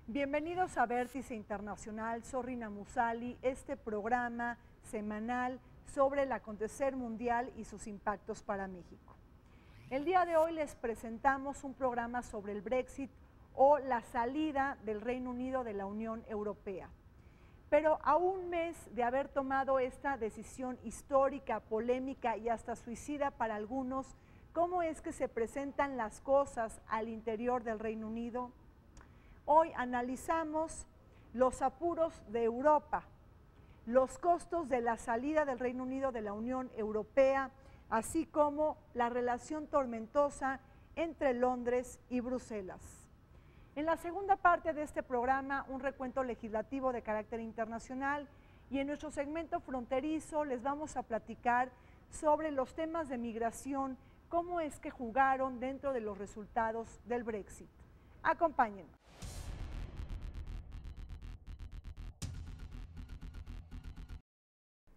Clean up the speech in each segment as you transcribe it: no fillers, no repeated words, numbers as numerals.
Bienvenidos a Vértice Internacional, soy Rina Musali, este programa semanal sobre el acontecer mundial y sus impactos para México. El día de hoy les presentamos un programa sobre el Brexit o la salida del Reino Unido de la Unión Europea. Pero a un mes de haber tomado esta decisión histórica, polémica y hasta suicida para algunos, ¿cómo es que se presentan las cosas al interior del Reino Unido? Hoy analizamos los apuros de Europa, los costos de la salida del Reino Unido de la Unión Europea, así como la relación tormentosa entre Londres y Bruselas. En la segunda parte de este programa, un recuento legislativo de carácter internacional, y en nuestro segmento fronterizo les vamos a platicar sobre los temas de migración, cómo es que jugaron dentro de los resultados del Brexit. Acompáñennos.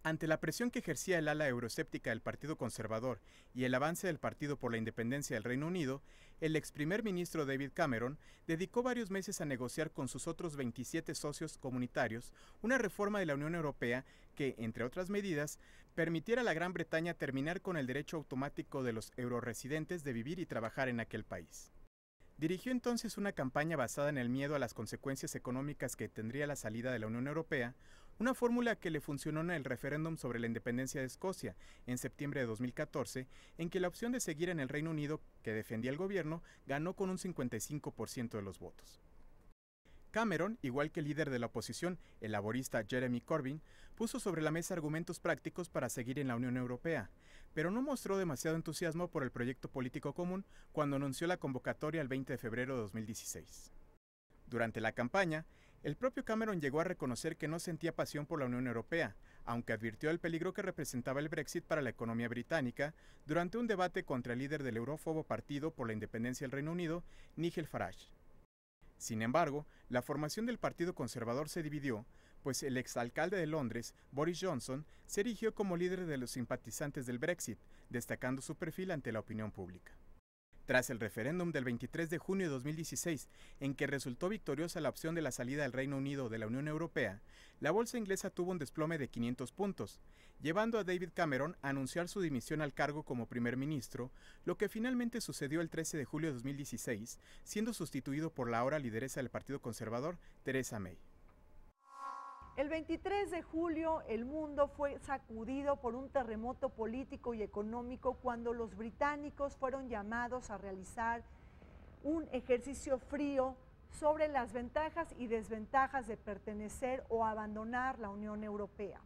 Ante la presión que ejercía el ala euroescéptica del Partido Conservador y el avance del Partido por la Independencia del Reino Unido, el ex primer ministro David Cameron dedicó varios meses a negociar con sus otros 27 socios comunitarios una reforma de la Unión Europea que, entre otras medidas, permitiera a la Gran Bretaña terminar con el derecho automático de los euroresidentes de vivir y trabajar en aquel país. Dirigió entonces una campaña basada en el miedo a las consecuencias económicas que tendría la salida de la Unión Europea, una fórmula que le funcionó en el referéndum sobre la independencia de Escocia en septiembre de 2014, en que la opción de seguir en el Reino Unido que defendía el gobierno ganó con un 55% de los votos. Cameron, igual que el líder de la oposición, el laborista Jeremy Corbyn, puso sobre la mesa argumentos prácticos para seguir en la Unión Europea, pero no mostró demasiado entusiasmo por el proyecto político común cuando anunció la convocatoria el 20 de febrero de 2016. Durante la campaña, el propio Cameron llegó a reconocer que no sentía pasión por la Unión Europea, aunque advirtió el peligro que representaba el Brexit para la economía británica durante un debate contra el líder del eurófobo Partido por la Independencia del Reino Unido, Nigel Farage. Sin embargo, la formación del Partido Conservador se dividió, pues el exalcalde de Londres, Boris Johnson, se erigió como líder de los simpatizantes del Brexit, destacando su perfil ante la opinión pública. Tras el referéndum del 23 de junio de 2016, en que resultó victoriosa la opción de la salida del Reino Unido de la Unión Europea, la bolsa inglesa tuvo un desplome de 500 puntos, llevando a David Cameron a anunciar su dimisión al cargo como primer ministro, lo que finalmente sucedió el 13 de julio de 2016, siendo sustituido por la ahora lideresa del Partido Conservador, Theresa May. El 23 de julio el mundo fue sacudido por un terremoto político y económico cuando los británicos fueron llamados a realizar un ejercicio frío sobre las ventajas y desventajas de pertenecer o abandonar la Unión Europea.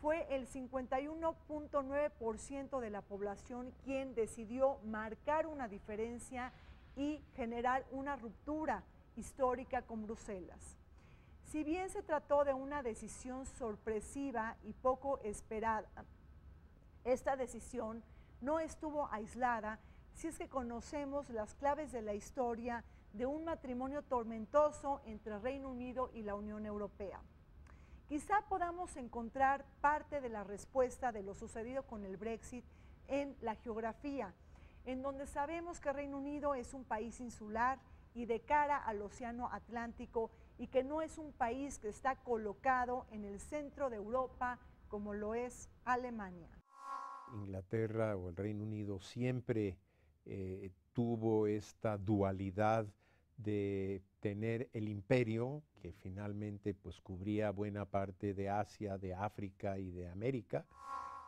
Fue el 51.9% de la población quien decidió marcar una diferencia y generar una ruptura histórica con Bruselas. Si bien se trató de una decisión sorpresiva y poco esperada, esta decisión no estuvo aislada si es que conocemos las claves de la historia de un matrimonio tormentoso entre Reino Unido y la Unión Europea. Quizá podamos encontrar parte de la respuesta de lo sucedido con el Brexit en la geografía, en donde sabemos que Reino Unido es un país insular y de cara al Océano Atlántico, y que no es un país que está colocado en el centro de Europa como lo es Alemania. Inglaterra o el Reino Unido siempre tuvo esta dualidad de tener el imperio que finalmente pues cubría buena parte de Asia, de África y de América,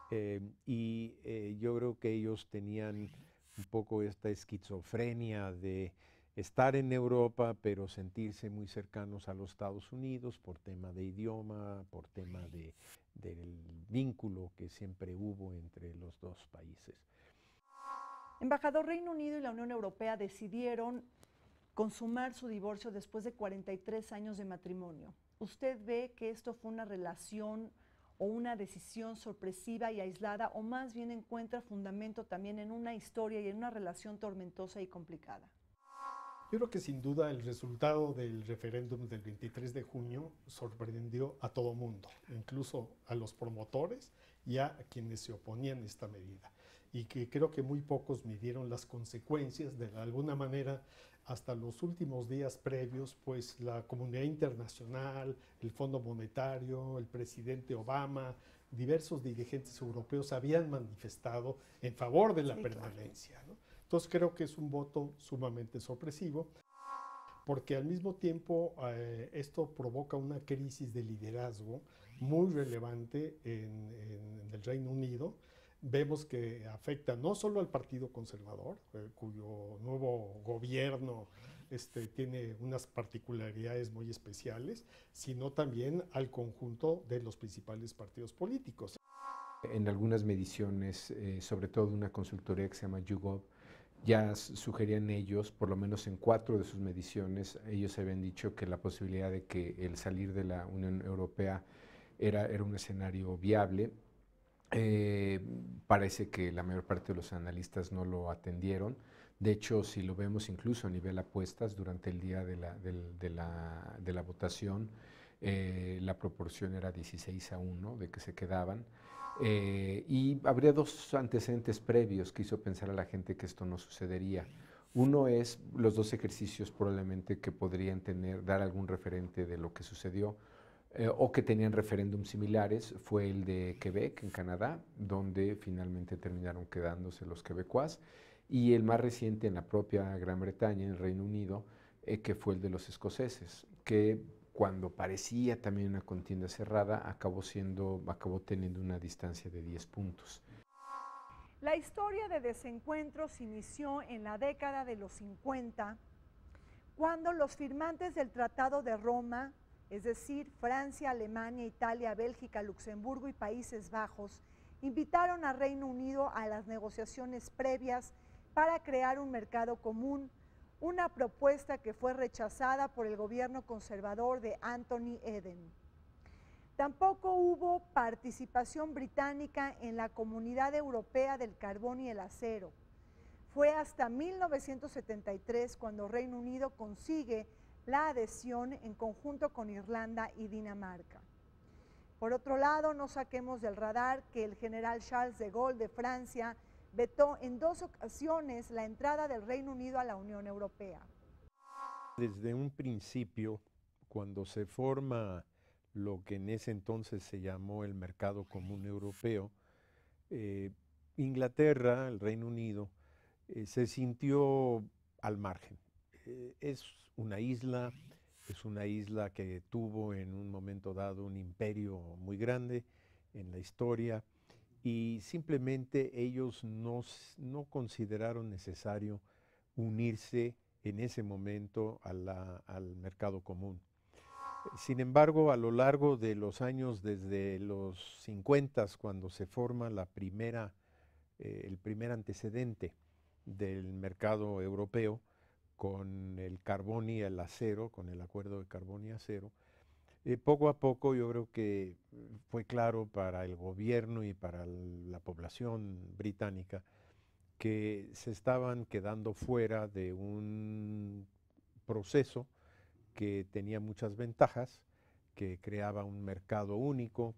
yo creo que ellos tenían un poco esta esquizofrenia de estar en Europa, pero sentirse muy cercanos a los Estados Unidos por tema de idioma, por tema del vínculo que siempre hubo entre los dos países. Embajador, Reino Unido y la Unión Europea decidieron consumar su divorcio después de 43 años de matrimonio. ¿Usted ve que esto fue una relación o una decisión sorpresiva y aislada, o más bien encuentra fundamento también en una historia y en una relación tormentosa y complicada? Yo creo que sin duda el resultado del referéndum del 23 de junio sorprendió a todo mundo, incluso a los promotores y a quienes se oponían a esta medida. Y que creo que muy pocos midieron las consecuencias de alguna manera hasta los últimos días previos, pues la comunidad internacional, el Fondo Monetario, el presidente Obama, diversos dirigentes europeos habían manifestado en favor de la permanencia, ¿no? Entonces creo que es un voto sumamente sorpresivo, porque al mismo tiempo esto provoca una crisis de liderazgo muy relevante en el Reino Unido. Vemos que afecta no solo al Partido Conservador, cuyo nuevo gobierno tiene unas particularidades muy especiales, sino también al conjunto de los principales partidos políticos. En algunas mediciones, sobre todo una consultoría que se llama YouGov, ya sugerían ellos, por lo menos en 4 de sus mediciones, ellos habían dicho que la posibilidad de que el salir de la Unión Europea era un escenario viable. Parece que la mayor parte de los analistas no lo atendieron. De hecho, si lo vemos incluso a nivel apuestas, durante el día de la votación, la proporción era 16-1 de que se quedaban. Y habría 2 antecedentes previos que hizo pensar a la gente que esto no sucedería. Uno es los 2 ejercicios probablemente que podrían dar algún referente de lo que sucedió, o que tenían referéndums similares. Fue el de Quebec, en Canadá, donde finalmente terminaron quedándose los quebecuas, y el más reciente en la propia Gran Bretaña, en el Reino Unido, que fue el de los escoceses, que cuando parecía también una contienda cerrada, acabó teniendo una distancia de 10 puntos. La historia de desencuentros inició en la década de los 50, cuando los firmantes del Tratado de Roma, es decir, Francia, Alemania, Italia, Bélgica, Luxemburgo y Países Bajos, invitaron al Reino Unido a las negociaciones previas para crear un mercado común, una propuesta que fue rechazada por el gobierno conservador de Anthony Eden. Tampoco hubo participación británica en la Comunidad Europea del Carbón y el Acero. Fue hasta 1973 cuando Reino Unido consigue la adhesión en conjunto con Irlanda y Dinamarca. Por otro lado, no saquemos del radar que el general Charles de Gaulle de Francia vetó en 2 ocasiones la entrada del Reino Unido a la Unión Europea. Desde un principio, cuando se forma lo que en ese entonces se llamó el Mercado Común Europeo, Inglaterra, el Reino Unido, se sintió al margen. Es una isla que tuvo en un momento dado un imperio muy grande en la historia, y simplemente ellos no consideraron necesario unirse en ese momento al mercado común. Sin embargo, a lo largo de los años, desde los 50, cuando se forma el primer antecedente del mercado europeo, con el carbón y el acero, con el acuerdo de carbón y acero, poco a poco yo creo que fue claro para el gobierno y para la población británica que se estaban quedando fuera de un proceso que tenía muchas ventajas, que creaba un mercado único,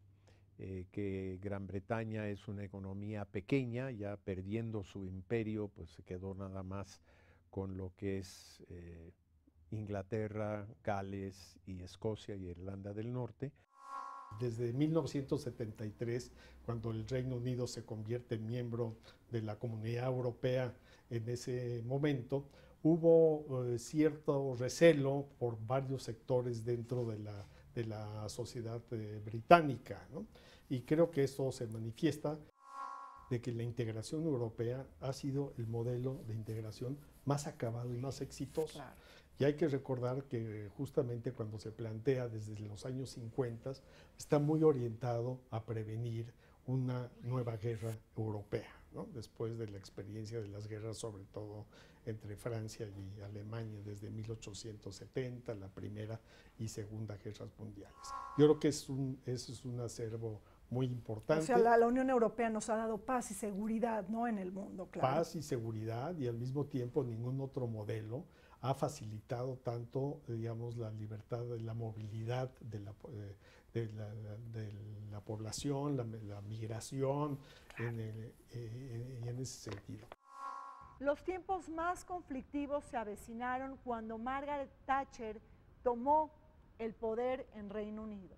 que Gran Bretaña es una economía pequeña, ya perdiendo su imperio, pues se quedó nada más con lo que es Inglaterra, Gales y Escocia y Irlanda del Norte. Desde 1973, cuando el Reino Unido se convierte en miembro de la Comunidad Europea, en ese momento hubo cierto recelo por varios sectores dentro de la sociedad británica, ¿no? Y creo que eso se manifiesta de que la integración europea ha sido el modelo de integración más acabado y más exitoso. Claro. Y hay que recordar que justamente cuando se plantea desde los años 50, está muy orientado a prevenir una nueva guerra europea, ¿no? Después de la experiencia de las guerras, sobre todo entre Francia y Alemania, desde 1870, la Primera y Segunda Guerras Mundiales. Yo creo que eso es un acervo muy importante. O sea, la Unión Europea nos ha dado paz y seguridad, ¿no?, en el mundo, claro. Paz y seguridad, y al mismo tiempo ningún otro modelo ha facilitado tanto, digamos, la libertad de la movilidad de la población, la migración, en ese sentido. Los tiempos más conflictivos se avecinaron cuando Margaret Thatcher tomó el poder en Reino Unido.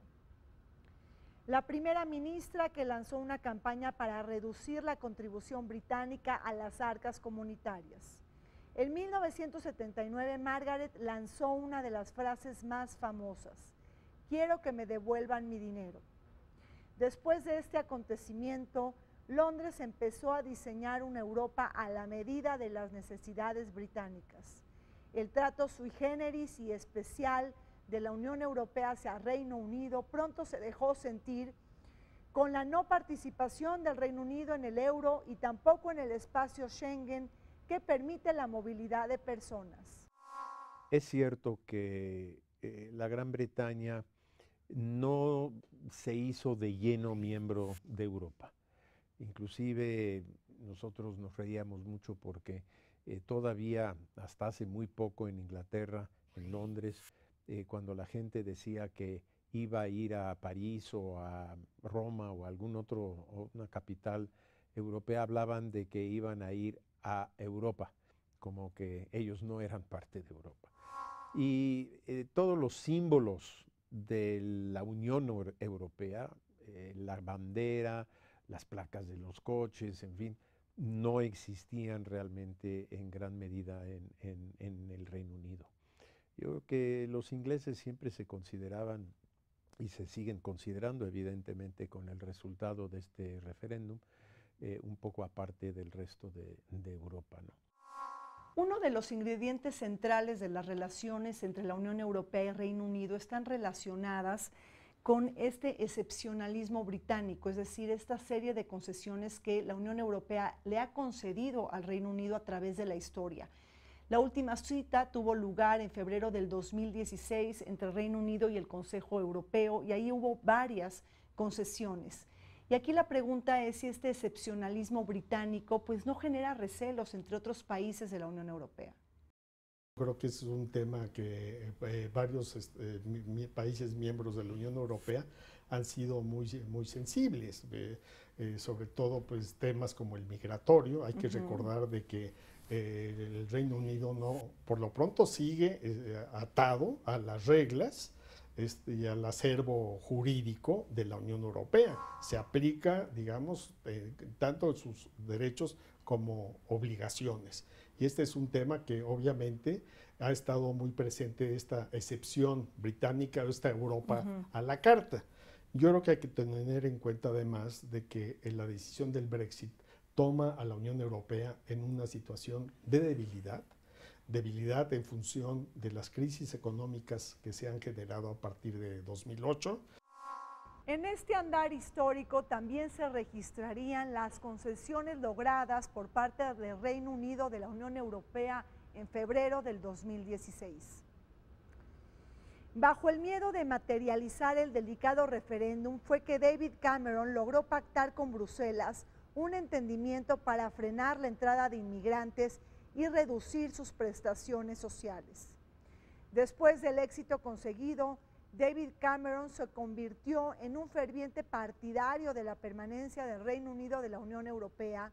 La primera ministra que lanzó una campaña para reducir la contribución británica a las arcas comunitarias. En 1979, Margaret lanzó una de las frases más famosas: quiero que me devuelvan mi dinero. Después de este acontecimiento, Londres empezó a diseñar una Europa a la medida de las necesidades británicas. El trato sui generis y especial de la Unión Europea hacia Reino Unido pronto se dejó sentir con la no participación del Reino Unido en el euro y tampoco en el espacio Schengen, que permite la movilidad de personas. Es cierto que la Gran Bretaña no se hizo de lleno miembro de Europa. Inclusive nosotros nos reíamos mucho porque todavía hasta hace muy poco en Inglaterra, en Londres, cuando la gente decía que iba a ir a París o a Roma o a una capital europea, hablaban de que iban a ir a Europa, como que ellos no eran parte de Europa. Y todos los símbolos de la Unión Europea, la bandera, las placas de los coches, en fin, no existían realmente en gran medida en el Reino Unido. Yo creo que los ingleses siempre se consideraban y se siguen considerando, evidentemente, con el resultado de este referéndum, un poco aparte del resto de Europa, ¿no? Uno de los ingredientes centrales de las relaciones entre la Unión Europea y Reino Unido están relacionadas con este excepcionalismo británico, es decir, esta serie de concesiones que la Unión Europea le ha concedido al Reino Unido a través de la historia. La última cita tuvo lugar en febrero del 2016 entre el Reino Unido y el Consejo Europeo, y ahí hubo varias concesiones. Y aquí la pregunta es si este excepcionalismo británico pues no genera recelos entre otros países de la Unión Europea. Creo que es un tema que varios países miembros de la Unión Europea han sido muy sensibles, sobre todo pues temas como el migratorio. Hay que recordar de que el Reino Unido por lo pronto sigue atado a las reglas y al acervo jurídico de la Unión Europea. Se aplica, digamos, tanto sus derechos como obligaciones. Y este es un tema que obviamente ha estado muy presente, esta excepción británica, esta Europa a la carta. Yo creo que hay que tener en cuenta además de que la decisión del Brexit toma a la Unión Europea en una situación de debilidad en función de las crisis económicas que se han generado a partir de 2008. En este andar histórico también se registrarían las concesiones logradas por parte del Reino Unido de la Unión Europea en febrero del 2016. Bajo el miedo de materializar el delicado referéndum fue que David Cameron logró pactar con Bruselas un entendimiento para frenar la entrada de inmigrantes y reducir sus prestaciones sociales. Después del éxito conseguido, David Cameron se convirtió en un ferviente partidario de la permanencia del Reino Unido de la Unión Europea,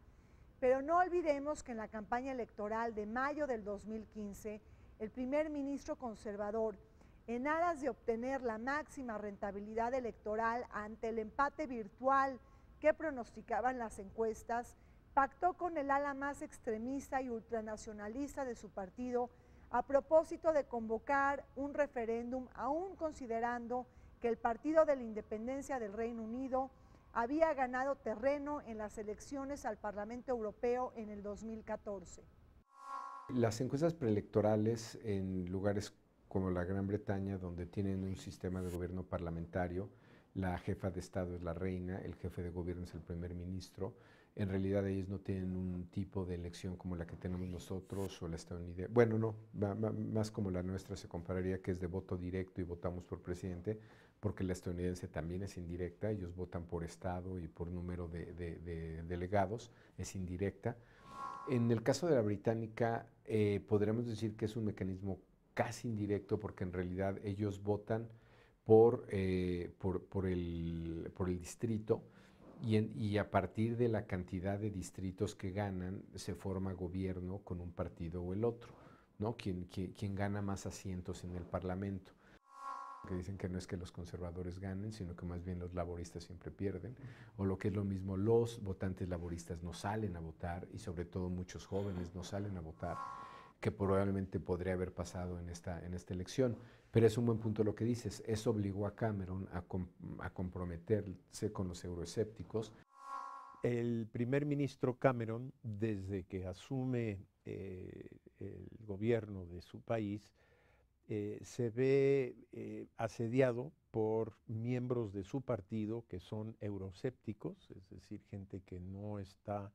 pero no olvidemos que en la campaña electoral de mayo del 2015, el primer ministro conservador, en aras de obtener la máxima rentabilidad electoral ante el empate virtual que pronosticaban las encuestas, pactó con el ala más extremista y ultranacionalista de su partido a propósito de convocar un referéndum, aún considerando que el Partido de la Independencia del Reino Unido había ganado terreno en las elecciones al Parlamento Europeo en el 2014. Las encuestas preelectorales en lugares como la Gran Bretaña, donde tienen un sistema de gobierno parlamentario, la jefa de Estado es la reina, el jefe de gobierno es el primer ministro. En realidad ellos no tienen un tipo de elección como la que tenemos nosotros o la estadounidense. Bueno, no, más como la nuestra se compararía, que es de voto directo y votamos por presidente, porque la estadounidense también es indirecta, ellos votan por estado y por número de delegados, es indirecta. En el caso de la británica, podríamos decir que es un mecanismo casi indirecto, porque en realidad ellos votan por el distrito, Y a partir de la cantidad de distritos que ganan, se forma gobierno con un partido o el otro, ¿no? Quien gana más asientos en el Parlamento. Que dicen que no es que los conservadores ganen, sino que más bien los laboristas siempre pierden, o lo que es lo mismo, los votantes laboristas no salen a votar, y sobre todo muchos jóvenes no salen a votar, que probablemente podría haber pasado en esta elección. Pero es un buen punto lo que dices, eso obligó a Cameron a comprometerse con los euroescépticos. El primer ministro Cameron, desde que asume el gobierno de su país, se ve asediado por miembros de su partido que son euroescépticos, es decir, gente que no está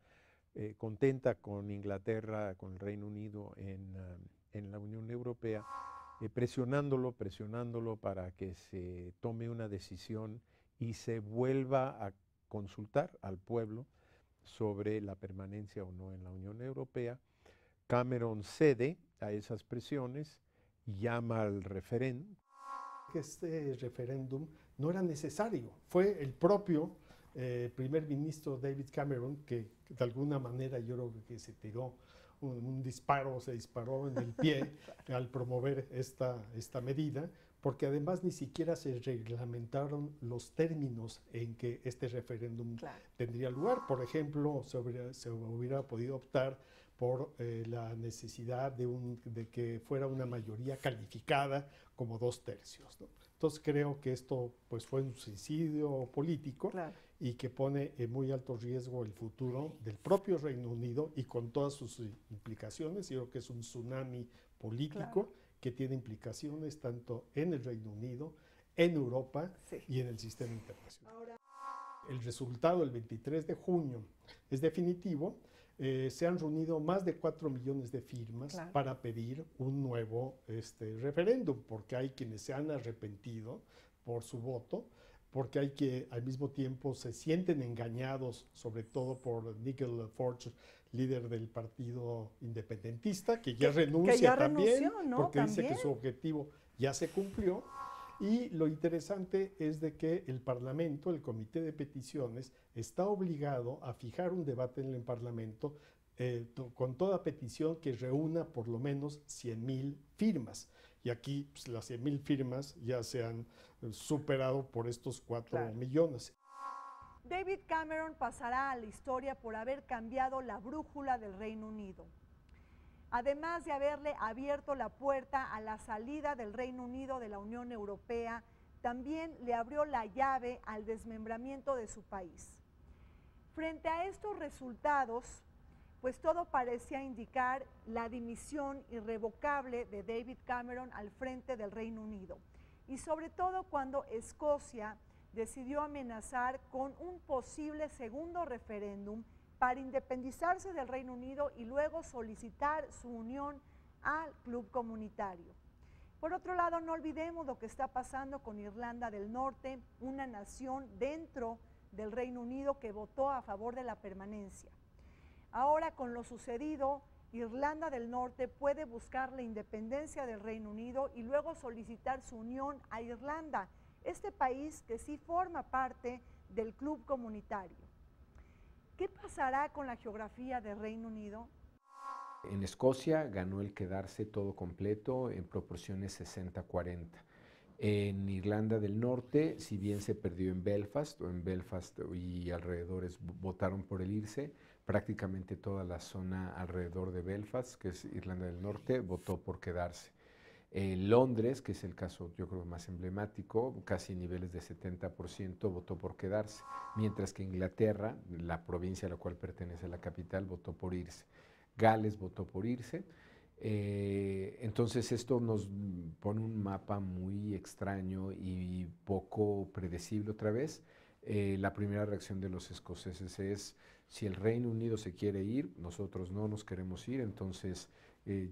contenta con Inglaterra, con el Reino Unido en la Unión Europea, presionándolo para que se tome una decisión y se vuelva a consultar al pueblo sobre la permanencia o no en la Unión Europea. Cameron cede a esas presiones, llama al referéndum. Este referéndum no era necesario, fue el propio primer ministro David Cameron que de alguna manera yo creo que se tiró se disparó en el pie al promover esta medida, porque además ni siquiera se reglamentaron los términos en que este referéndum tendría lugar. Por ejemplo, se hubiera podido optar por la necesidad de que fuera una mayoría calificada como 2/3, ¿no? Entonces creo que esto pues, fue un suicidio político y que pone en muy alto riesgo el futuro del propio Reino Unido y con todas sus implicaciones. Yo creo que es un tsunami político que tiene implicaciones tanto en el Reino Unido, en Europa y en el sistema internacional. El resultado el 23 de junio es definitivo. Se han reunido más de 4 millones de firmas para pedir un nuevo referéndum, porque hay quienes se han arrepentido por su voto, porque hay que al mismo tiempo se sienten engañados, sobre todo por Nigel Farage, líder del partido independentista, que ya renuncia también, ¿no? Porque dice que su objetivo ya se cumplió. Y lo interesante es de que el Parlamento, el Comité de Peticiones, está obligado a fijar un debate en el Parlamento con toda petición que reúna por lo menos 100,000 firmas. Y aquí pues, las 100,000 firmas ya se han superado por estos 4 millones. David Cameron pasará a la historia por haber cambiado la brújula del Reino Unido. Además de haberle abierto la puerta a la salida del Reino Unido de la Unión Europea, también le abrió la llave al desmembramiento de su país. Frente a estos resultados, pues todo parecía indicar la dimisión irrevocable de David Cameron al frente del Reino Unido, y sobre todo cuando Escocia decidió amenazar con un posible segundo referéndum para independizarse del Reino Unido y luego solicitar su unión al club comunitario. Por otro lado, no olvidemos lo que está pasando con Irlanda del Norte, una nación dentro del Reino Unido que votó a favor de la permanencia. Ahora, con lo sucedido, Irlanda del Norte puede buscar la independencia del Reino Unido y luego solicitar su unión a Irlanda, este país que sí forma parte del club comunitario. ¿Qué pasará con la geografía del Reino Unido? En Escocia ganó el quedarse todo completo en proporciones 60-40. En Irlanda del Norte, si bien se perdió en Belfast y alrededores votaron por el irse, prácticamente toda la zona alrededor de Belfast, que es Irlanda del Norte, votó por quedarse. Londres, que es el caso yo creo más emblemático, casi niveles de 70% votó por quedarse, mientras que Inglaterra, la provincia a la cual pertenece la capital, votó por irse. Gales votó por irse. Entonces esto nos pone un mapa muy extraño y poco predecible otra vez. La primera reacción de los escoceses es, si el Reino Unido se quiere ir, nosotros no nos queremos ir, entonces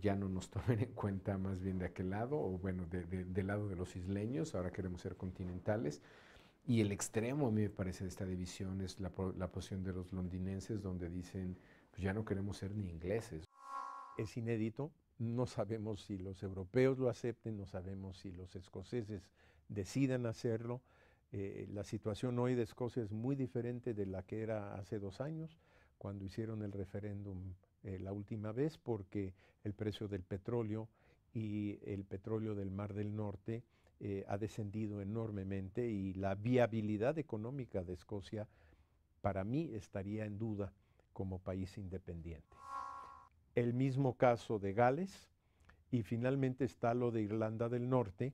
ya no nos tomen en cuenta más bien de aquel lado, o bueno, del lado de los isleños, ahora queremos ser continentales. Y el extremo, a mí me parece, de esta división es la posición de los londinenses, donde dicen, pues ya no queremos ser ni ingleses. Es inédito, no sabemos si los europeos lo acepten, no sabemos si los escoceses decidan hacerlo. La situación hoy de Escocia es muy diferente de la que era hace 2 años, cuando hicieron el referéndum la última vez, porque el precio del petróleo y el petróleo del Mar del Norte ha descendido enormemente y la viabilidad económica de Escocia para mí estaría en duda como país independiente. El mismo caso de Gales y finalmente está lo de Irlanda del Norte,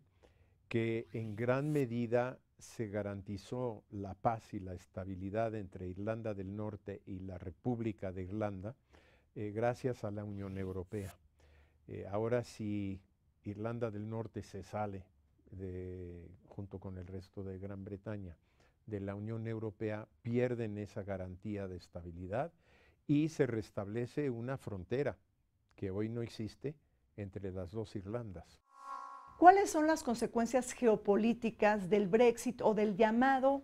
que en gran medida se garantizó la paz y la estabilidad entre Irlanda del Norte y la República de Irlanda gracias a la Unión Europea. Ahora si Irlanda del Norte se sale junto con el resto de Gran Bretaña de la Unión Europea, pierden esa garantía de estabilidad y se restablece una frontera que hoy no existe entre las dos Irlandas. ¿Cuáles son las consecuencias geopolíticas del Brexit o del llamado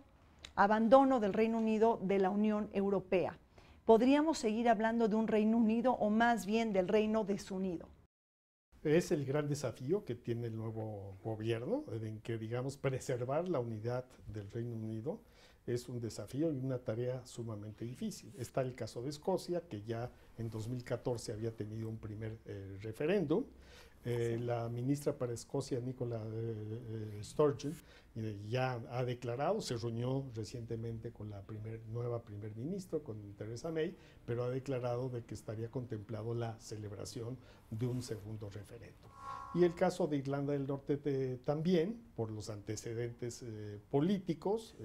abandono del Reino Unido de la Unión Europea? ¿Podríamos seguir hablando de un Reino Unido o más bien del Reino desunido? Es el gran desafío que tiene el nuevo gobierno, en que, digamos, preservar la unidad del Reino Unido es un desafío y una tarea sumamente difícil. Está el caso de Escocia, que ya en 2014 había tenido un primer referéndum. La ministra para Escocia, Nicola Sturgeon, ya ha declarado, se reunió recientemente con la nueva primer ministro, con Theresa May, pero ha declarado de que estaría contemplado la celebración de un segundo referéndum. Y el caso de Irlanda del Norte también, por los antecedentes políticos,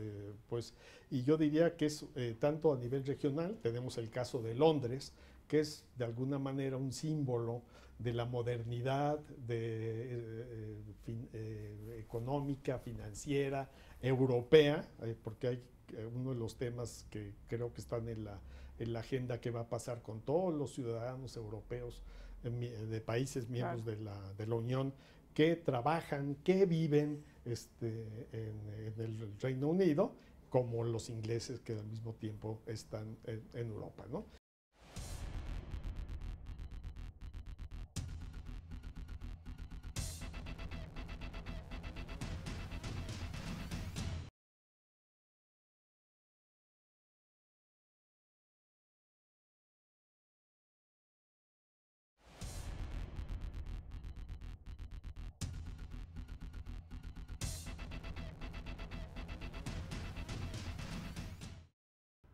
y yo diría que es tanto a nivel regional, tenemos el caso de Londres, que es de alguna manera un símbolo de la modernidad económica, financiera, europea, porque hay uno de los temas que creo que están en la agenda que va a pasar con todos los ciudadanos europeos de países miembros de la Unión que trabajan, que viven en el Reino Unido, como los ingleses que al mismo tiempo están en Europa, ¿no?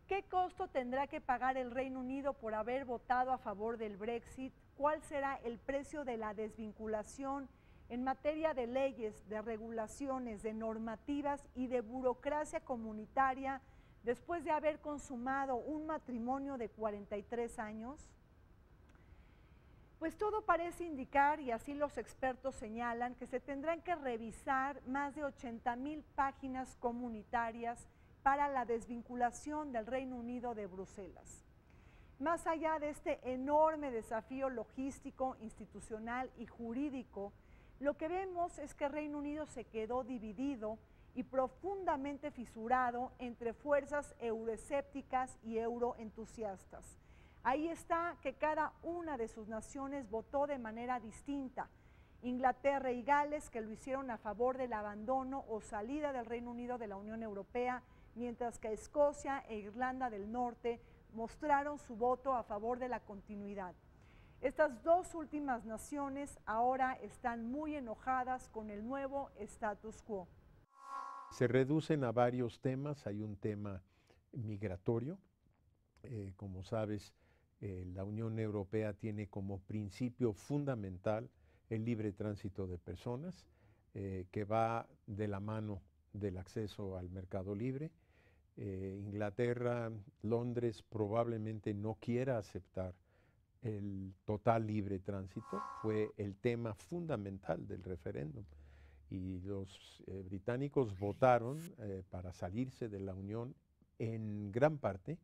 ¿Qué costo tendrá que pagar el Reino Unido por haber votado a favor del Brexit? ¿Cuál será el precio de la desvinculación en materia de leyes, de regulaciones, de normativas y de burocracia comunitaria después de haber consumado un matrimonio de 43 años? Pues todo parece indicar, y así los expertos señalan, que se tendrán que revisar más de 80,000 páginas comunitarias para la desvinculación del Reino Unido de Bruselas. Más allá de este enorme desafío logístico, institucional y jurídico, lo que vemos es que el Reino Unido se quedó dividido y profundamente fisurado entre fuerzas euroescépticas y euroentusiastas. Ahí está que cada una de sus naciones votó de manera distinta. Inglaterra y Gales, que lo hicieron a favor del abandono o salida del Reino Unido de la Unión Europea, mientras que Escocia e Irlanda del Norte mostraron su voto a favor de la continuidad. Estas dos últimas naciones ahora están muy enojadas con el nuevo status quo. Se reducen a varios temas. Hay un tema migratorio. Como sabes, la Unión Europea tiene como principio fundamental el libre tránsito de personas, que va de la mano del acceso al mercado libre. Inglaterra, Londres probablemente no quiera aceptar el total libre tránsito, fue el tema fundamental del referéndum. Y los británicos votaron para salirse de la Unión en gran parte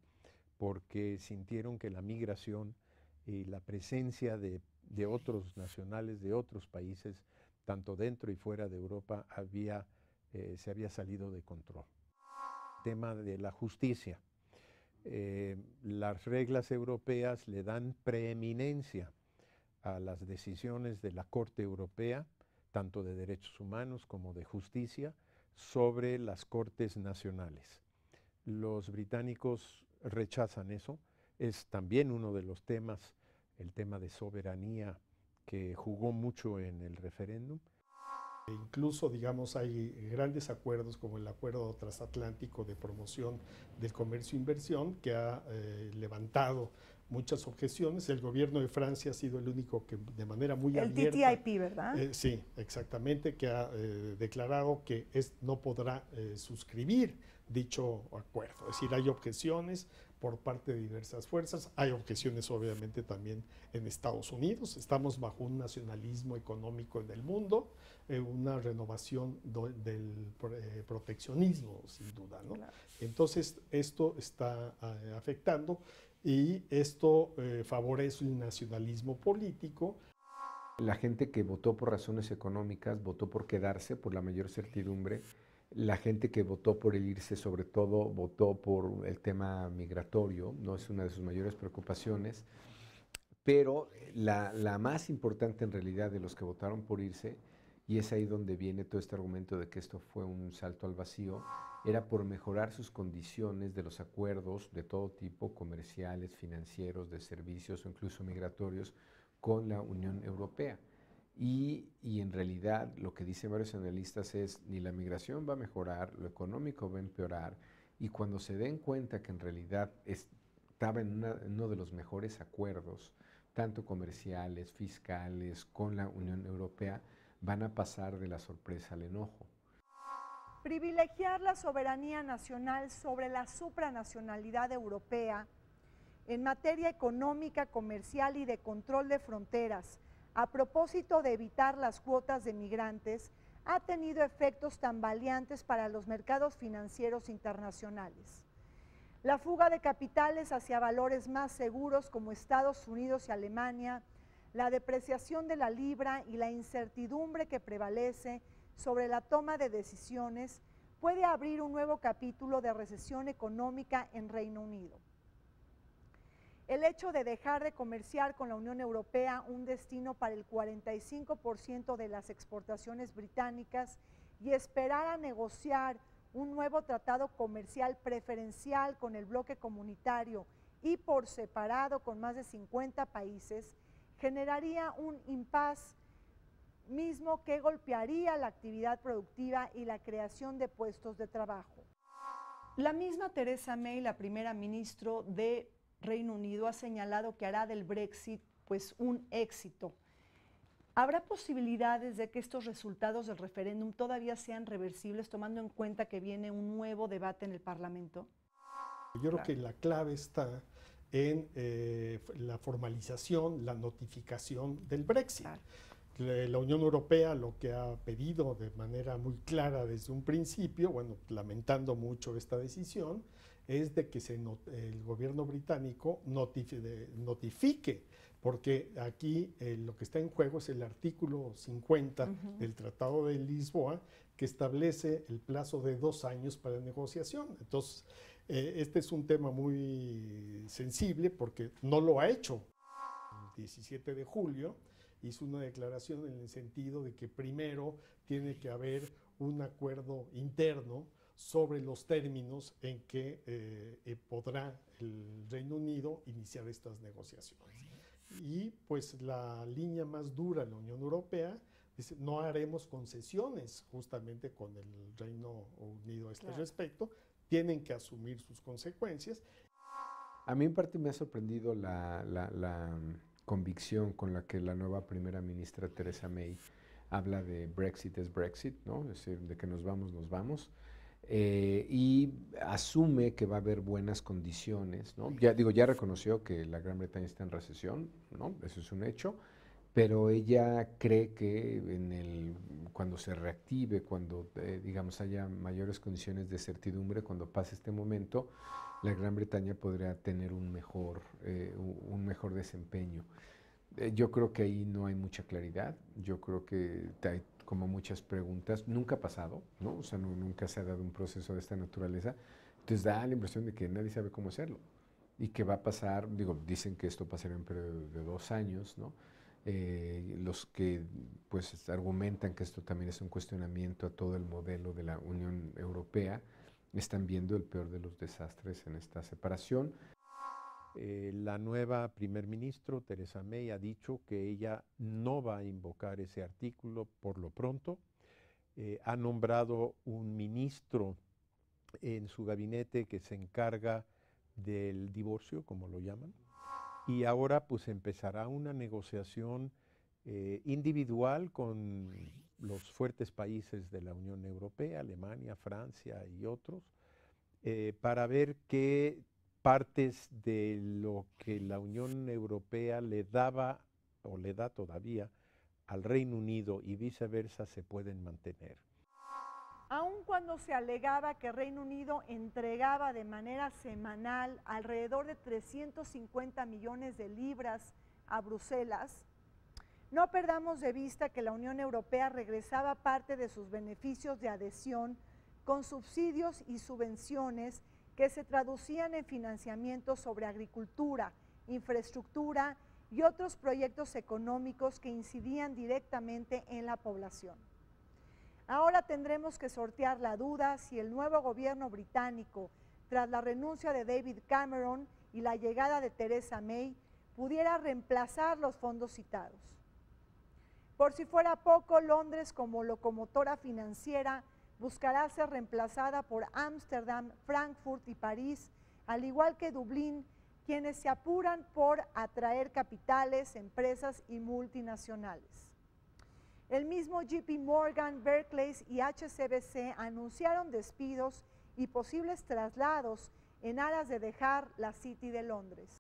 porque sintieron que la migración y la presencia de otros nacionales de otros países, tanto dentro y fuera de Europa, se había salido de control. Tema de la justicia. Las reglas europeas le dan preeminencia a las decisiones de la Corte Europea, tanto de derechos humanos como de justicia, sobre las Cortes Nacionales. Los británicos rechazan eso. Es también uno de los temas, el tema de soberanía, que jugó mucho en el referéndum. Incluso, digamos, hay grandes acuerdos como el Acuerdo Transatlántico de Promoción del Comercio e Inversión, que ha levantado muchas objeciones. El gobierno de Francia ha sido el único que de manera muy abierta... El TTIP, ¿verdad? Sí, exactamente, que ha declarado que no podrá suscribir dicho acuerdo. Es decir, hay objeciones por parte de diversas fuerzas, hay objeciones obviamente también en Estados Unidos. Estamos bajo un nacionalismo económico en el mundo, una renovación del proteccionismo, sin duda, ¿no? Claro. Entonces, esto está afectando y esto favorece el nacionalismo político. La gente que votó por razones económicas votó por quedarse, por la mayor certidumbre. La gente que votó por el irse, sobre todo, votó por el tema migratorio, no es una de sus mayores preocupaciones. Pero la más importante en realidad de los que votaron por irse, y es ahí donde viene todo este argumento de que esto fue un salto al vacío, era por mejorar sus condiciones de los acuerdos de todo tipo, comerciales, financieros, de servicios o incluso migratorios, con la Unión Europea. Y en realidad lo que dicen varios analistas es ni la migración va a mejorar, lo económico va a empeorar, y cuando se den cuenta que en realidad estaba en uno de los mejores acuerdos, tanto comerciales, fiscales, con la Unión Europea, van a pasar de la sorpresa al enojo. Privilegiar la soberanía nacional sobre la supranacionalidad europea en materia económica, comercial y de control de fronteras, a propósito de evitar las cuotas de migrantes, ha tenido efectos tambaleantes para los mercados financieros internacionales. La fuga de capitales hacia valores más seguros como Estados Unidos y Alemania, la depreciación de la libra y la incertidumbre que prevalece sobre la toma de decisiones puede abrir un nuevo capítulo de recesión económica en Reino Unido. El hecho de dejar de comerciar con la Unión Europea, un destino para el 45% de las exportaciones británicas, y esperar a negociar un nuevo tratado comercial preferencial con el bloque comunitario y por separado con más de 50 países, generaría un impasse mismo que golpearía la actividad productiva y la creación de puestos de trabajo. La misma Theresa May, la primera ministra de Reino Unido, ha señalado que hará del Brexit pues un éxito. ¿Habrá posibilidades de que estos resultados del referéndum todavía sean reversibles, tomando en cuenta que viene un nuevo debate en el Parlamento? Yo creo que la clave está en la formalización, la notificación del Brexit. Claro. La Unión Europea lo que ha pedido de manera muy clara desde un principio, bueno, lamentando mucho esta decisión, es de que el gobierno británico notifique, porque aquí lo que está en juego es el artículo 50 del Tratado de Lisboa, que establece el plazo de 2 años para negociación. Entonces, este es un tema muy sensible porque no lo ha hecho. El 17 de julio hizo una declaración en el sentido de que primero tiene que haber un acuerdo interno sobre los términos en que podrá el Reino Unido iniciar estas negociaciones. Y pues la línea más dura de la Unión Europea dice, no haremos concesiones justamente con el Reino Unido a este respecto, tienen que asumir sus consecuencias. A mí en parte me ha sorprendido la convicción con la que la nueva primera ministra Theresa May habla de Brexit es Brexit, ¿no? Es decir, de que nos vamos, nos vamos. Y asume que va a haber buenas condiciones, ¿no? Ya reconoció que la Gran Bretaña está en recesión, ¿no? Eso es un hecho, pero ella cree que cuando se reactive, cuando digamos haya mayores condiciones de certidumbre, cuando pase este momento, la Gran Bretaña podría tener un mejor desempeño. Yo creo que ahí no hay mucha claridad, yo creo que hay como muchas preguntas, nunca ha pasado, ¿no? O sea, nunca se ha dado un proceso de esta naturaleza, entonces da la impresión de que nadie sabe cómo hacerlo y que va a pasar, dicen que esto pasará en un periodo de 2 años, ¿no? Los que pues argumentan que esto también es un cuestionamiento a todo el modelo de la Unión Europea están viendo el peor de los desastres en esta separación. La nueva primer ministro, Theresa May, ha dicho que ella no va a invocar ese artículo por lo pronto. Ha nombrado un ministro en su gabinete que se encarga del divorcio, como lo llaman, y ahora pues empezará una negociación individual con los fuertes países de la Unión Europea, Alemania, Francia y otros, para ver qué partes de lo que la Unión Europea le daba o le da todavía al Reino Unido y viceversa se pueden mantener. Aun cuando se alegaba que Reino Unido entregaba de manera semanal alrededor de 350 millones de libras a Bruselas, no perdamos de vista que la Unión Europea regresaba parte de sus beneficios de adhesión con subsidios y subvenciones que se traducían en financiamiento sobre agricultura, infraestructura y otros proyectos económicos que incidían directamente en la población. Ahora tendremos que sortear la duda si el nuevo gobierno británico, tras la renuncia de David Cameron y la llegada de Theresa May, pudiera reemplazar los fondos citados. Por si fuera poco, Londres, como locomotora financiera, buscará ser reemplazada por Ámsterdam, Frankfurt y París, al igual que Dublín, quienes se apuran por atraer capitales, empresas y multinacionales. El mismo JP Morgan, Berkeley y HSBC anunciaron despidos y posibles traslados en aras de dejar la City de Londres.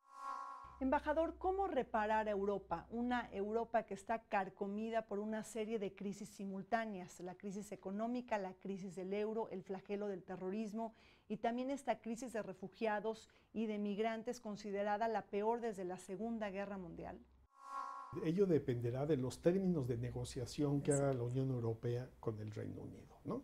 Embajador, ¿cómo reparar a Europa? Una Europa que está carcomida por una serie de crisis simultáneas, la crisis económica, la crisis del euro, el flagelo del terrorismo y también esta crisis de refugiados y de migrantes considerada la peor desde la Segunda Guerra Mundial. Ello dependerá de los términos de negociación que haga la Unión Europea con el Reino Unido, ¿no?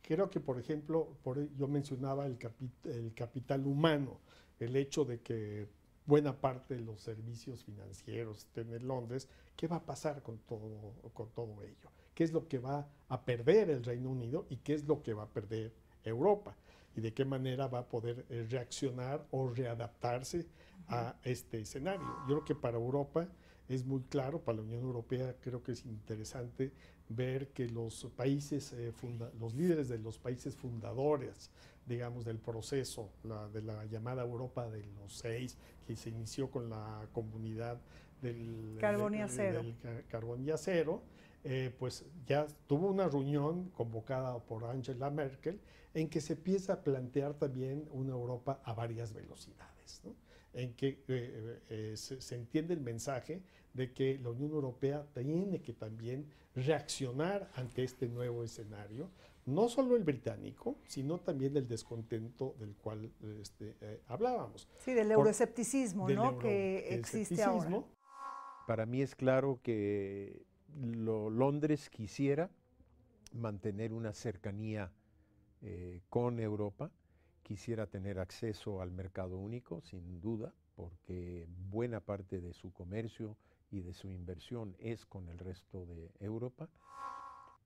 Creo que, por ejemplo, yo mencionaba el capital humano, el hecho de que buena parte de los servicios financieros estén en Londres. ¿Qué va a pasar con todo ello? ¿Qué es lo que va a perder el Reino Unido y qué es lo que va a perder Europa? ¿Y de qué manera va a poder reaccionar o readaptarse a este escenario? Yo creo que para Europa es muy claro, para la Unión Europea creo que es interesante ver que los países, los líderes de los países fundadores, digamos, del proceso de la llamada Europa de los 6, que se inició con la comunidad del carbón y acero, pues ya tuvo una reunión convocada por Angela Merkel en que se empieza a plantear también una Europa a varias velocidades, ¿no? En que se entiende el mensaje de que la Unión Europea tiene que también reaccionar ante este nuevo escenario, no solo el británico, sino también el descontento del cual hablábamos. Sí, del euroescepticismo, ¿no? Que existe ahora. Para mí es claro que Londres quisiera mantener una cercanía con Europa, quisiera tener acceso al mercado único, sin duda, porque buena parte de su comercio y de su inversión es con el resto de Europa.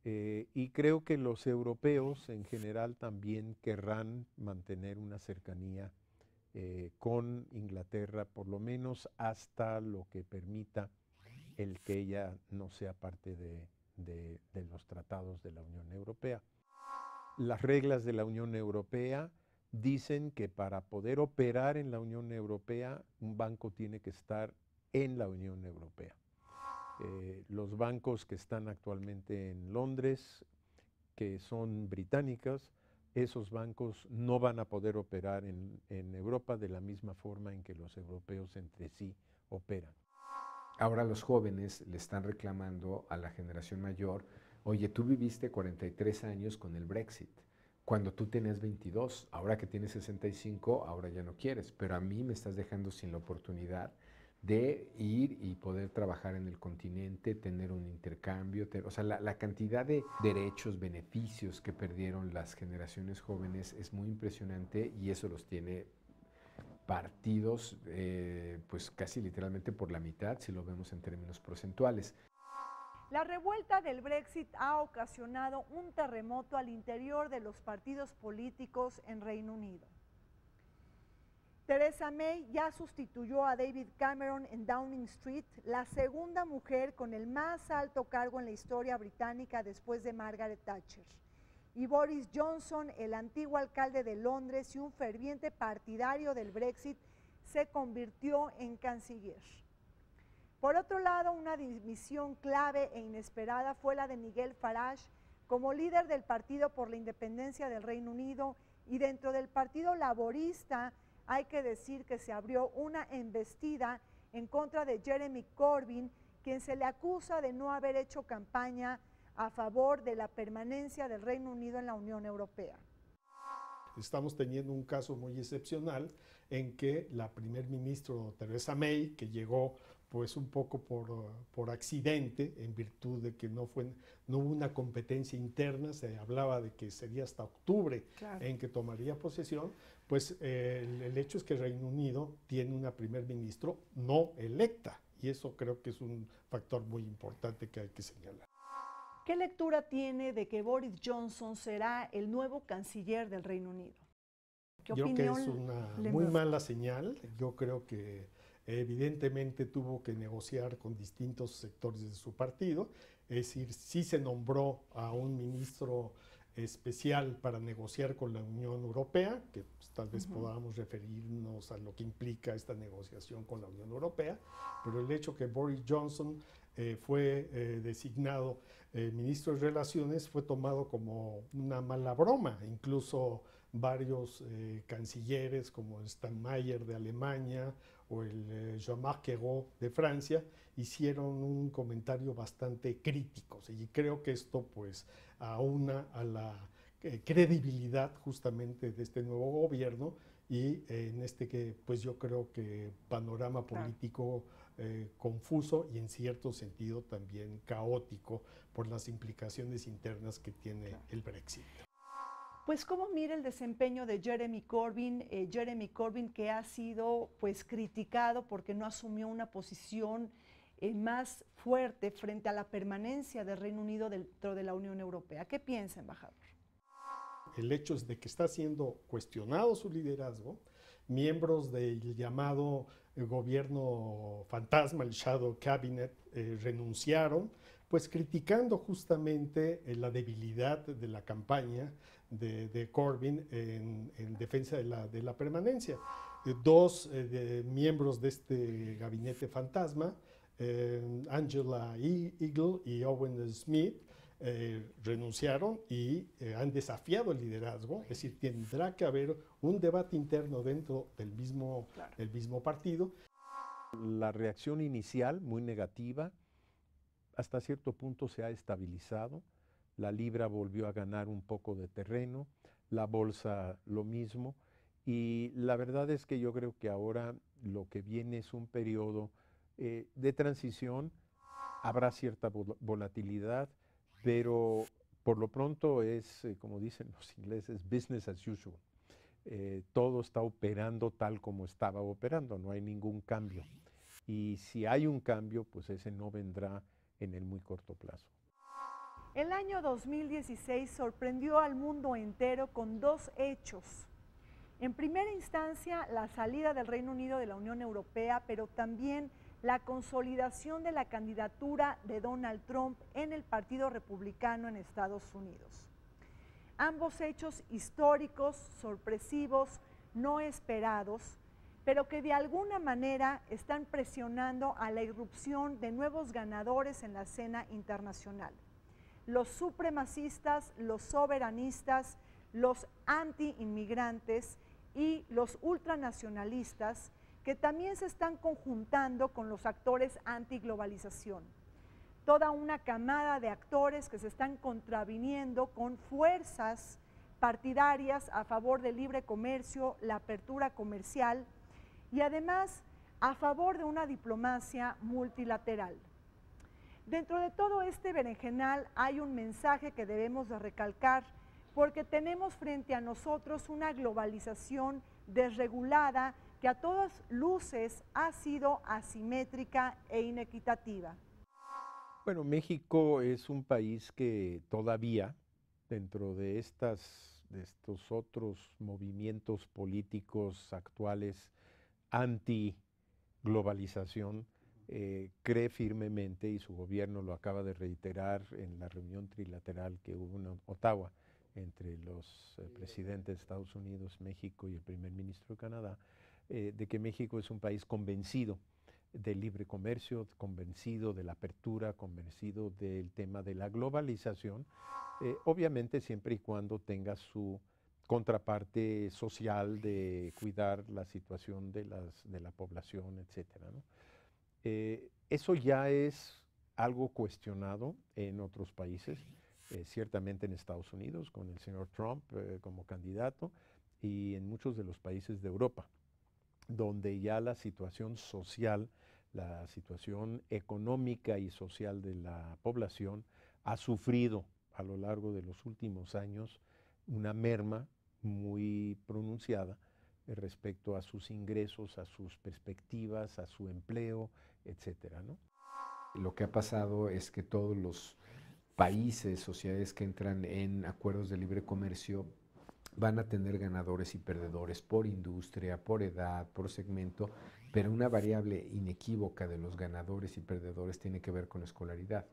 Y creo que los europeos en general también querrán mantener una cercanía con Inglaterra, por lo menos hasta lo que permita el que ella no sea parte de los tratados de la Unión Europea. Las reglas de la Unión Europea dicen que para poder operar en la Unión Europea, un banco tiene que estar en la Unión Europea. Los bancos que están actualmente en Londres, que son británicas, esos bancos no van a poder operar en Europa de la misma forma en que los europeos entre sí operan. Ahora los jóvenes le están reclamando a la generación mayor, oye, tú viviste 43 años con el Brexit, cuando tú tenías 22, ahora que tienes 65, ahora ya no quieres, pero a mí me estás dejando sin la oportunidad de ir y poder trabajar en el continente, tener un intercambio, o sea, la cantidad de derechos, beneficios que perdieron las generaciones jóvenes es muy impresionante y eso los tiene partidos, pues casi literalmente por la mitad, si lo vemos en términos porcentuales. La revuelta del Brexit ha ocasionado un terremoto al interior de los partidos políticos en Reino Unido. Theresa May ya sustituyó a David Cameron en Downing Street, la segunda mujer con el más alto cargo en la historia británica después de Margaret Thatcher. Y Boris Johnson, el antiguo alcalde de Londres y un ferviente partidario del Brexit, se convirtió en canciller. Por otro lado, una dimisión clave e inesperada fue la de Nigel Farage como líder del Partido por la Independencia del Reino Unido, y dentro del Partido Laborista hay que decir que se abrió una embestida en contra de Jeremy Corbyn, quien se le acusa de no haber hecho campaña a favor de la permanencia del Reino Unido en la Unión Europea. Estamos teniendo un caso muy excepcional en que la primer ministro Theresa May, que llegó pues un poco por accidente, en virtud de que no hubo una competencia interna, se hablaba de que sería hasta octubre en que tomaría posesión, pues el hecho es que Reino Unido tiene una primer ministro no electa, y eso creo que es un factor muy importante que hay que señalar. ¿Qué lectura tiene de que Boris Johnson será el nuevo canciller del Reino Unido? ¿Qué opinión? Yo creo que es una muy mala señal. Yo creo que evidentemente tuvo que negociar con distintos sectores de su partido, es decir, sí se nombró a un ministro especial para negociar con la Unión Europea, que pues, tal vez podamos referirnos a lo que implica esta negociación con la Unión Europea, pero el hecho que Boris Johnson fue designado ministro de Relaciones fue tomado como una mala broma. Incluso varios cancilleres como Steinmeier de Alemania o el Jean-Marc Ayrault de Francia hicieron un comentario bastante crítico, y creo que esto pues aúna a la credibilidad justamente de este nuevo gobierno y en este que pues yo creo que panorama político confuso y en cierto sentido también caótico por las implicaciones internas que tiene el Brexit. Pues ¿cómo mira el desempeño de Jeremy Corbyn? Jeremy Corbyn, que ha sido pues criticado porque no asumió una posición más fuerte frente a la permanencia del Reino Unido dentro de la Unión Europea. ¿Qué piensa, embajador? El hecho es de que está siendo cuestionado su liderazgo. Miembros del llamado gobierno fantasma, el Shadow Cabinet, renunciaron, pues criticando justamente la debilidad de la campaña de Corbyn en defensa de la permanencia. Dos miembros de este gabinete fantasma, Angela Eagle y Owen Smith, renunciaron y han desafiado el liderazgo, es decir, tendrá que haber un debate interno dentro del mismo partido. La reacción inicial, muy negativa, hasta cierto punto se ha estabilizado. La libra volvió a ganar un poco de terreno, la bolsa lo mismo, y la verdad es que yo creo que ahora lo que viene es un periodo de transición. Habrá cierta volatilidad, pero por lo pronto es, como dicen los ingleses, business as usual. Todo está operando tal como estaba operando, no hay ningún cambio. Y si hay un cambio, pues ese no vendrá en el muy corto plazo. El año 2016 sorprendió al mundo entero con dos hechos. En primera instancia, la salida del Reino Unido de la Unión Europea, pero también la consolidación de la candidatura de Donald Trump en el Partido Republicano en Estados Unidos. Ambos hechos históricos, sorpresivos, no esperados, pero que de alguna manera están presionando a la irrupción de nuevos ganadores en la escena internacional. Los supremacistas, los soberanistas, los anti-inmigrantes y los ultranacionalistas, que también se están conjuntando con los actores antiglobalización. Toda una camada de actores que se están contraviniendo con fuerzas partidarias a favor del libre comercio, la apertura comercial y además a favor de una diplomacia multilateral. Dentro de todo este berenjenal hay un mensaje que debemos de recalcar, porque tenemos frente a nosotros una globalización desregulada que a todas luces ha sido asimétrica e inequitativa. Bueno, México es un país que todavía, dentro de estos otros movimientos políticos actuales anti-globalización, cree firmemente, y su gobierno lo acaba de reiterar en la reunión trilateral que hubo en Ottawa entre los presidentes de Estados Unidos, México y el primer ministro de Canadá, de que México es un país convencido del libre comercio, convencido de la apertura, convencido del tema de la globalización, obviamente siempre y cuando tenga su contraparte social de cuidar la situación de la población, etcétera, ¿no? Eso ya es algo cuestionado en otros países, ciertamente en Estados Unidos, con el señor Trump como candidato, y en muchos de los países de Europa, donde ya la situación social, la situación económica y social de la población ha sufrido a lo largo de los últimos años una merma muy pronunciada respecto a sus ingresos, a sus perspectivas, a su empleo, etcétera, ¿no? Lo que ha pasado es que todos los países, sociedades que entran en acuerdos de libre comercio van a tener ganadores y perdedores por industria, por edad, por segmento, pero una variable inequívoca de los ganadores y perdedores tiene que ver con escolaridad.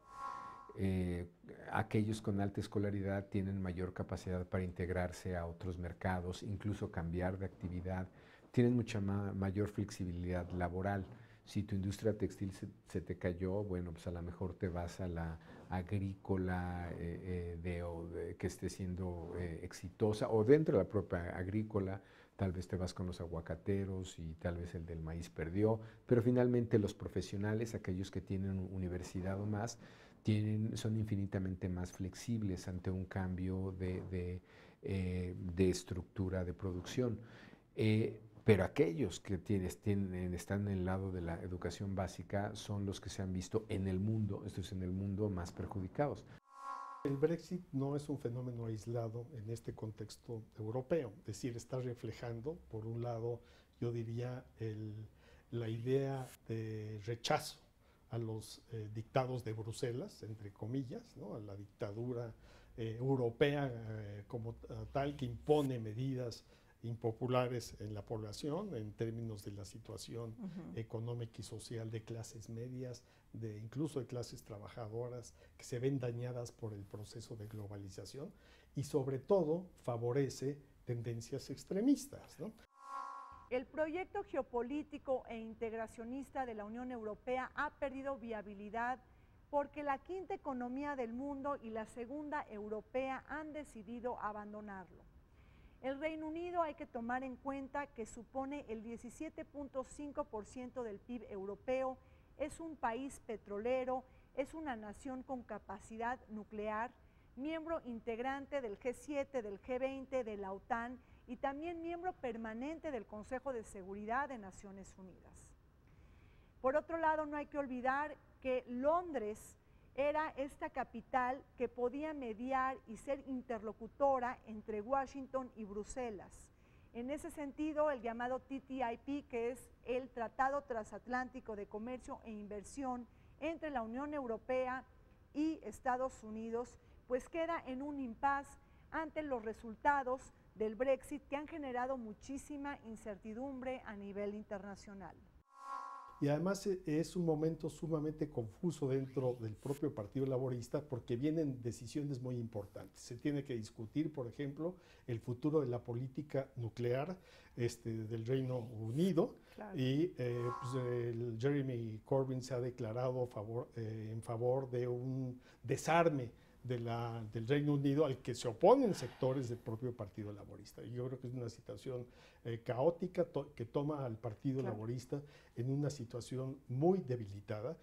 Aquellos con alta escolaridad tienen mayor capacidad para integrarse a otros mercados, incluso cambiar de actividad, tienen mucha mayor flexibilidad laboral. Si tu industria textil se te cayó, bueno, pues a lo mejor te vas a la agrícola que esté siendo exitosa, o dentro de la propia agrícola, tal vez te vas con los aguacateros y tal vez el del maíz perdió, pero finalmente los profesionales, aquellos que tienen universidad o más, son infinitamente más flexibles ante un cambio de estructura de producción. Pero aquellos que están en el lado de la educación básica son los que se han visto en el mundo, esto es en el mundo, más perjudicados. El Brexit no es un fenómeno aislado en este contexto europeo, es decir, está reflejando, por un lado, yo diría, la idea de rechazo a los dictados de Bruselas, entre comillas, ¿no? A la dictadura europea como tal, que impone medidas impopulares en la población en términos de la situación económica y social de clases medias, incluso de clases trabajadoras que se ven dañadas por el proceso de globalización, y sobre todo favorece tendencias extremistas, ¿no? El proyecto geopolítico e integracionista de la Unión Europea ha perdido viabilidad porque la quinta economía del mundo y la segunda europea han decidido abandonarlo. El Reino Unido, hay que tomar en cuenta que supone el 17.5% del PIB europeo, es un país petrolero, es una nación con capacidad nuclear, miembro integrante del G7, del G20, de la OTAN y también miembro permanente del Consejo de Seguridad de Naciones Unidas. Por otro lado, no hay que olvidar que Londres era esta capital que podía mediar y ser interlocutora entre Washington y Bruselas. En ese sentido, el llamado TTIP, que es el Tratado Transatlántico de Comercio e Inversión entre la Unión Europea y Estados Unidos, pues queda en un impasse ante los resultados del Brexit, que han generado muchísima incertidumbre a nivel internacional. Y además es un momento sumamente confuso dentro del propio Partido Laborista, porque vienen decisiones muy importantes. Se tiene que discutir, por ejemplo, el futuro de la política nuclear del Reino Unido. Claro. Y Jeremy Corbyn se ha declarado en favor de un desarme del Reino Unido, al que se oponen sectores del propio Partido Laborista. Y yo creo que es una situación caótica que toma al Partido Laborista en una situación muy debilitada.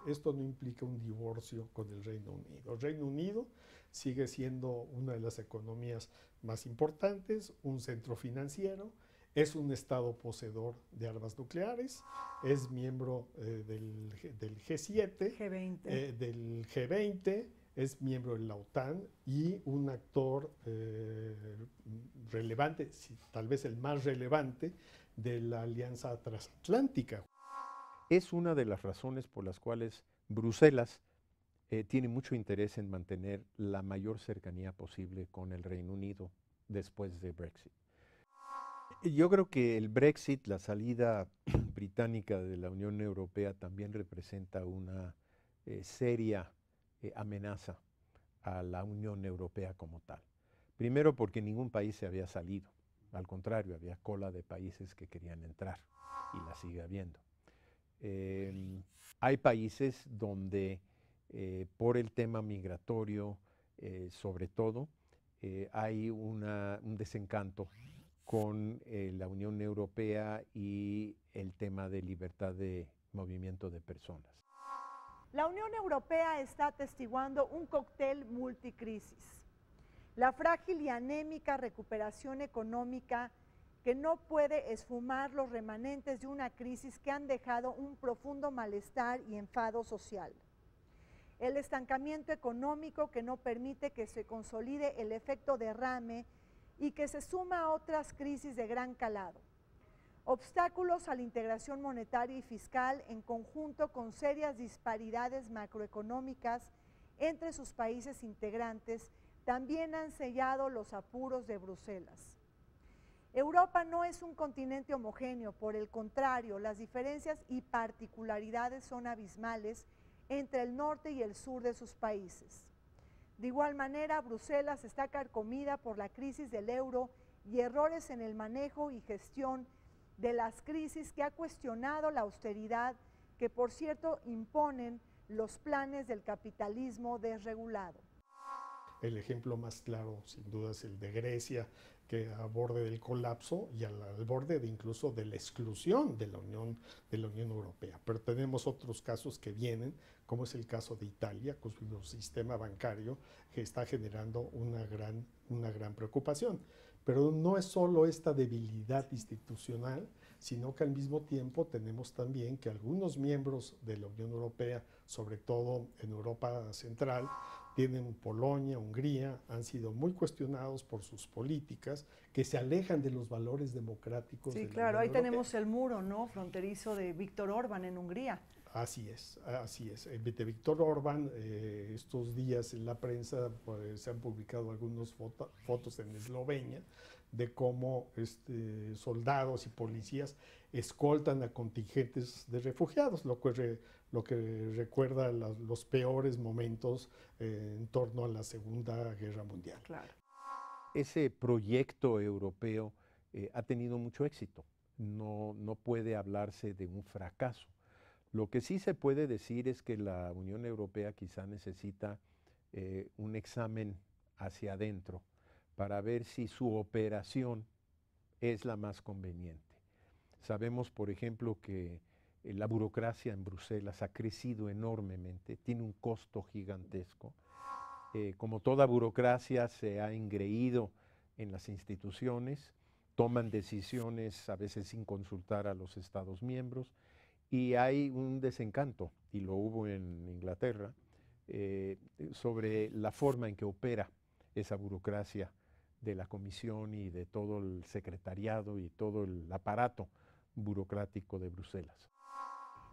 Esto no implica un divorcio con el Reino Unido. El Reino Unido sigue siendo una de las economías más importantes, un centro financiero, es un estado poseedor de armas nucleares, es miembro del G7, del G20, es miembro de la OTAN y un actor relevante, tal vez el más relevante, de la alianza transatlántica. Es una de las razones por las cuales Bruselas tiene mucho interés en mantener la mayor cercanía posible con el Reino Unido después de Brexit. Yo creo que el Brexit, la salida británica de la Unión Europea, también representa una seria amenaza a la Unión Europea como tal. Primero porque ningún país se había salido, al contrario, había cola de países que querían entrar y la sigue habiendo. Hay países donde por el tema migratorio, sobre todo, hay un desencanto con la Unión Europea y el tema de libertad de movimiento de personas. La Unión Europea está atestiguando un cóctel multicrisis. La frágil y anémica recuperación económica que no puede esfumar los remanentes de una crisis que han dejado un profundo malestar y enfado social. El estancamiento económico que no permite que se consolide el efecto derrame y que se suma a otras crisis de gran calado. Obstáculos a la integración monetaria y fiscal en conjunto con serias disparidades macroeconómicas entre sus países integrantes también han sellado los apuros de Bruselas. Europa no es un continente homogéneo, por el contrario, las diferencias y particularidades son abismales entre el norte y el sur de sus países. De igual manera, Bruselas está carcomida por la crisis del euro y errores en el manejo y gestión de las crisis que ha cuestionado la austeridad que, por cierto, imponen los planes del capitalismo desregulado. El ejemplo más claro, sin duda, es el de Grecia, que a borde del colapso y al borde de incluso de la exclusión de la Unión Europea. Pero tenemos otros casos que vienen, como es el caso de Italia, con su sistema bancario, que está generando una gran preocupación. Pero no es solo esta debilidad institucional, sino que al mismo tiempo tenemos también que algunos miembros de la Unión Europea, sobre todo en Europa Central, tienen Polonia, Hungría, han sido muy cuestionados por sus políticas que se alejan de los valores democráticos. Sí, de la claro, Unión ahí Europea. tenemos el muro, ¿no?, fronterizo de Víctor Orbán en Hungría. Así es, así es. De Víctor Orbán, estos días en la prensa pues, se han publicado algunas fotos en Eslovenia de cómo soldados y policías escoltan a contingentes de refugiados, lo que recuerda los peores momentos en torno a la Segunda Guerra Mundial. Claro. Ese proyecto europeo ha tenido mucho éxito. No puede hablarse de un fracaso. Lo que sí se puede decir es que la Unión Europea quizá necesita un examen hacia adentro para ver si su operación es la más conveniente. Sabemos, por ejemplo, que la burocracia en Bruselas ha crecido enormemente, tiene un costo gigantesco. Como toda burocracia, se ha engreído en las instituciones, toman decisiones a veces sin consultar a los Estados miembros, y hay un desencanto, y lo hubo en Inglaterra, sobre la forma en que opera esa burocracia de la Comisión y de todo el secretariado y todo el aparato burocrático de Bruselas.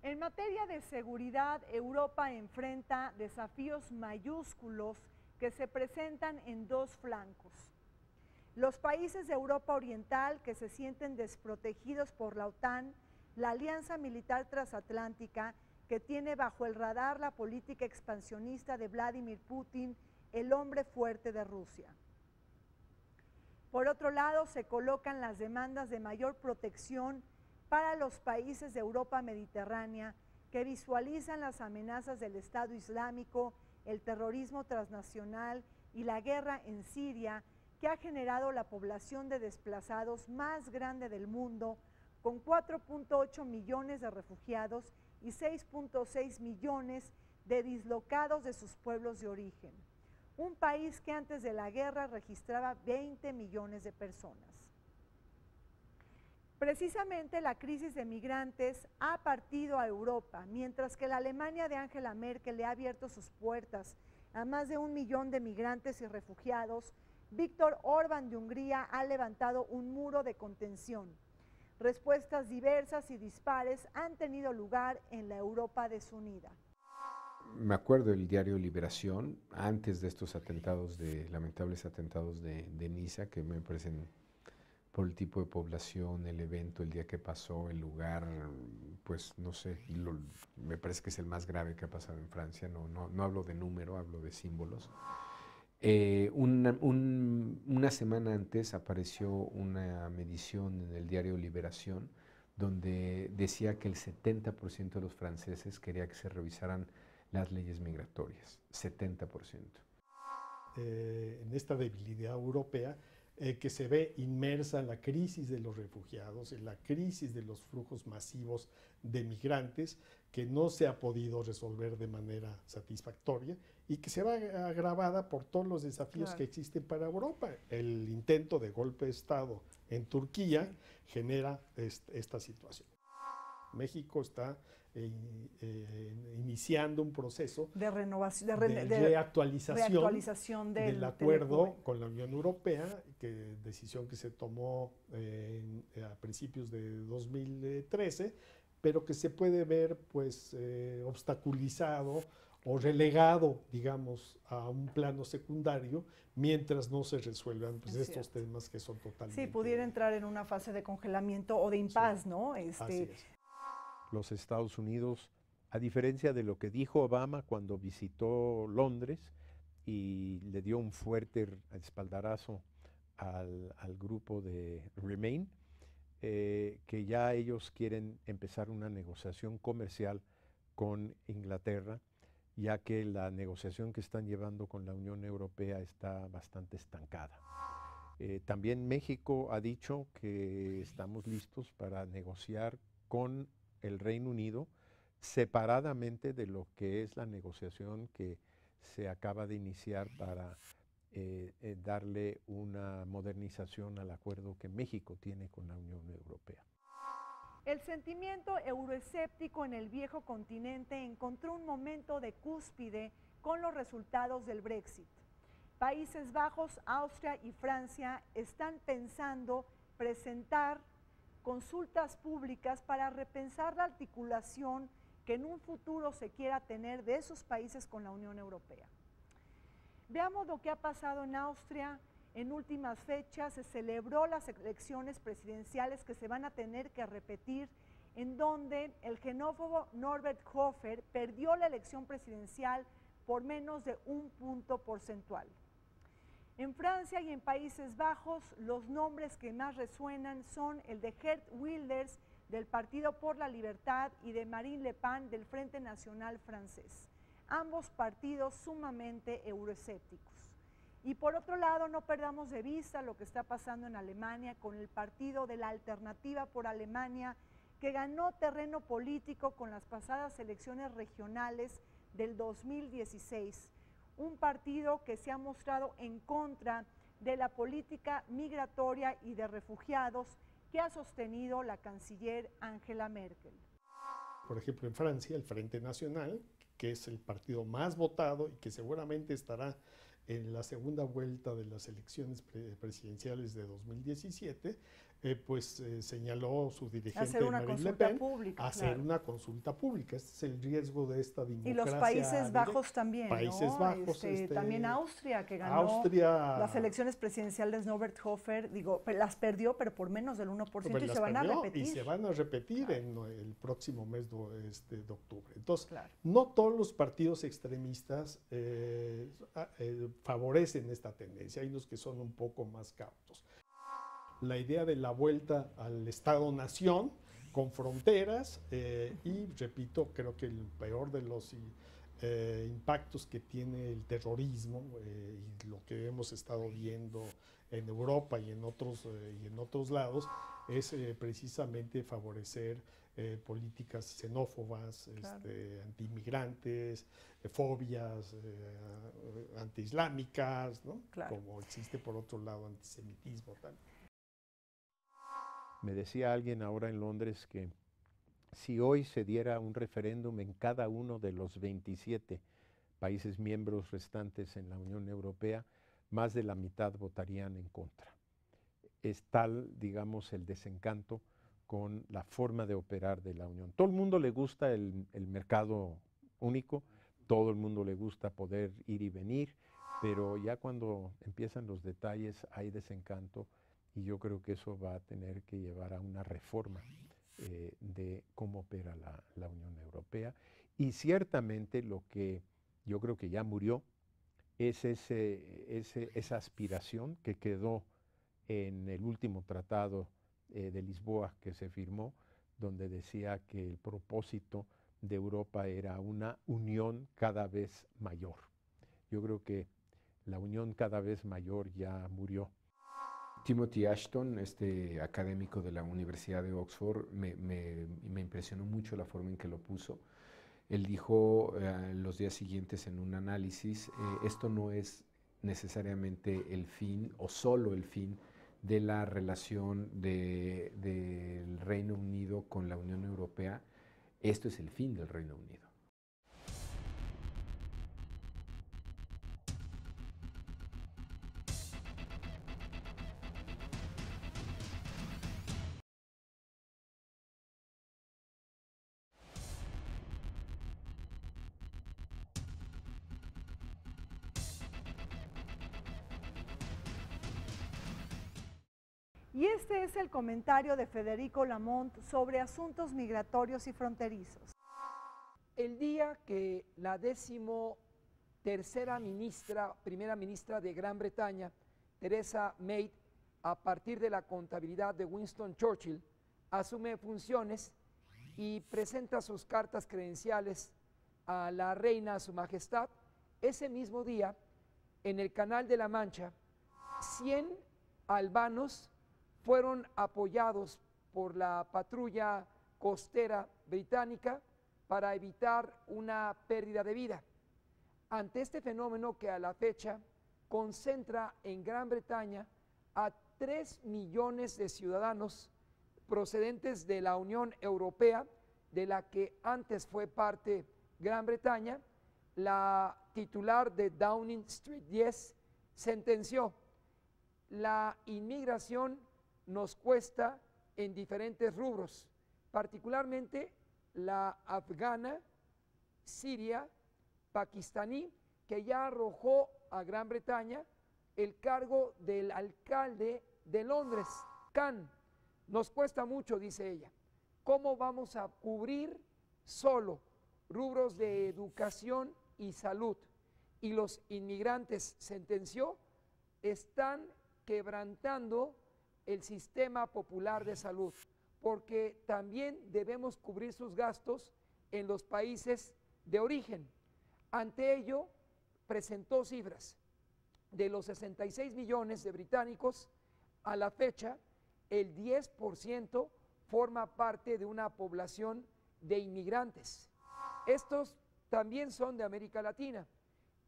En materia de seguridad, Europa enfrenta desafíos mayúsculos que se presentan en dos flancos. Los países de Europa Oriental, que se sienten desprotegidos por la OTAN, la alianza militar transatlántica, que tiene bajo el radar la política expansionista de Vladimir Putin, el hombre fuerte de Rusia. Por otro lado, se colocan las demandas de mayor protección para los países de Europa mediterránea que visualizan las amenazas del Estado Islámico, el terrorismo transnacional y la guerra en Siria, que ha generado la población de desplazados más grande del mundo, con 4.8 millones de refugiados y 6.6 millones de dislocados de sus pueblos de origen. Un país que antes de la guerra registraba 20 millones de personas. Precisamente la crisis de migrantes ha partido a Europa, mientras que la Alemania de Angela Merkel le ha abierto sus puertas a más de 1 millón de migrantes y refugiados. Víctor Orbán de Hungría ha levantado un muro de contención. Respuestas diversas y dispares han tenido lugar en la Europa desunida. Me acuerdo del diario Liberación, antes de estos lamentables atentados de Niza, que me parecen, por el tipo de población, el evento, el día que pasó, el lugar, pues no sé, me parece que es el más grave que ha pasado en Francia. No hablo de número, hablo de símbolos. Una semana antes apareció una medición en el diario Liberación donde decía que el 70% de los franceses quería que se revisaran las leyes migratorias, 70%. En esta debilidad europea que se ve inmersa en la crisis de los refugiados, en la crisis de los flujos masivos de migrantes que no se ha podido resolver de manera satisfactoria y que se va agravada por todos los desafíos que existen para Europa. El intento de golpe de Estado en Turquía genera esta situación. México está iniciando un proceso de renovación, de reactualización del acuerdo con la Unión Europea, decisión que se tomó a principios de 2013, pero que se puede ver pues obstaculizado o relegado, digamos, a un plano secundario mientras no se resuelvan pues, estos temas que son totalmente... Sí, pudiera entrar en una fase de congelamiento o de impas, ¿no? Así es. Los Estados Unidos, a diferencia de lo que dijo Obama cuando visitó Londres y le dio un fuerte espaldarazo al grupo de Remain, que ya ellos quieren empezar una negociación comercial con Inglaterra, ya que la negociación que están llevando con la Unión Europea está bastante estancada. También México ha dicho que estamos listos para negociar con el Reino Unido separadamente de lo que es la negociación que se acaba de iniciar para darle una modernización al acuerdo que México tiene con la Unión Europea. El sentimiento euroescéptico en el viejo continente encontró un momento de cúspide con los resultados del Brexit. Países Bajos, Austria y Francia están pensando presentar consultas públicas para repensar la articulación que en un futuro se quiera tener de esos países con la Unión Europea. Veamos lo que ha pasado en Austria. En últimas fechas se celebró las elecciones presidenciales que se van a tener que repetir, en donde el xenófobo Norbert Hofer perdió la elección presidencial por menos de 1 punto porcentual. En Francia y en Países Bajos, los nombres que más resuenan son el de Geert Wilders del Partido por la Libertad y de Marine Le Pen del Frente Nacional francés, ambos partidos sumamente euroescépticos. Y por otro lado, no perdamos de vista lo que está pasando en Alemania con el partido de la Alternativa por Alemania, que ganó terreno político con las pasadas elecciones regionales del 2016. Un partido que se ha mostrado en contra de la política migratoria y de refugiados que ha sostenido la canciller Angela Merkel. Por ejemplo, en Francia, el Frente Nacional, que es el partido más votado y que seguramente estará en la segunda vuelta de las elecciones presidenciales de 2017, señaló su dirigente Marine Le Pen hacer una consulta pública. Este es el riesgo de esta democracia. Y los Países Bajos también, Países ¿no? Bajos, también Austria, que ganó las elecciones presidenciales. Norbert Hofer, las perdió, pero por menos del 1%, y se van a repetir. Y se van a repetir en el próximo mes de octubre. Entonces, no todos los partidos extremistas favorecen esta tendencia. Hay unos que son un poco más cautos. La idea de la vuelta al Estado-Nación con fronteras y, repito, creo que el peor de los impactos que tiene el terrorismo y lo que hemos estado viendo en Europa y en otros lados es precisamente favorecer políticas xenófobas, antiinmigrantes, fobias antiislámicas, ¿no? Como existe por otro lado antisemitismo también. Me decía alguien ahora en Londres que si hoy se diera un referéndum en cada uno de los 27 países miembros restantes en la Unión Europea, más de la mitad votarían en contra. Es tal, digamos, el desencanto con la forma de operar de la Unión. Todo el mundo le gusta el mercado único, todo el mundo le gusta poder ir y venir, pero ya cuando empiezan los detalles hay desencanto y yo creo que eso va a tener que llevar a una reforma de cómo opera la Unión Europea. Y ciertamente lo que yo creo que ya murió es esa aspiración que quedó en el último tratado de Lisboa que se firmó, donde decía que el propósito de Europa era una unión cada vez mayor. Yo creo que la unión cada vez mayor ya murió. Timothy Ashton, este académico de la Universidad de Oxford, me impresionó mucho la forma en que lo puso. Él dijo los días siguientes en un análisis, esto no es necesariamente el fin o solo el fin de la relación del Reino Unido con la Unión Europea, esto es el fin del Reino Unido. Y este es el comentario de Federico Lamont sobre asuntos migratorios y fronterizos. El día que la 13ª primera ministra de Gran Bretaña, Theresa May, a partir de la contabilidad de Winston Churchill, asume funciones y presenta sus cartas credenciales a la reina, a su majestad, ese mismo día, en el Canal de la Mancha, 100 albanos fueron apoyados por la patrulla costera británica para evitar una pérdida de vida. Ante este fenómeno que a la fecha concentra en Gran Bretaña a 3 millones de ciudadanos procedentes de la Unión Europea, de la que antes fue parte Gran Bretaña, la titular de Downing Street 10 sentenció: la inmigración nos cuesta en diferentes rubros, particularmente la afgana, siria, pakistaní, que ya arrojó a Gran Bretaña el cargo del alcalde de Londres, Khan. Nos cuesta mucho, dice ella. ¿Cómo vamos a cubrir solo rubros de educación y salud? Y los inmigrantes, sentenció, están quebrantando el sistema popular de salud, porque también debemos cubrir sus gastos en los países de origen. Ante ello, presentó cifras. De los 66 millones de británicos, a la fecha, el 10% forma parte de una población de inmigrantes. Estos también son de América Latina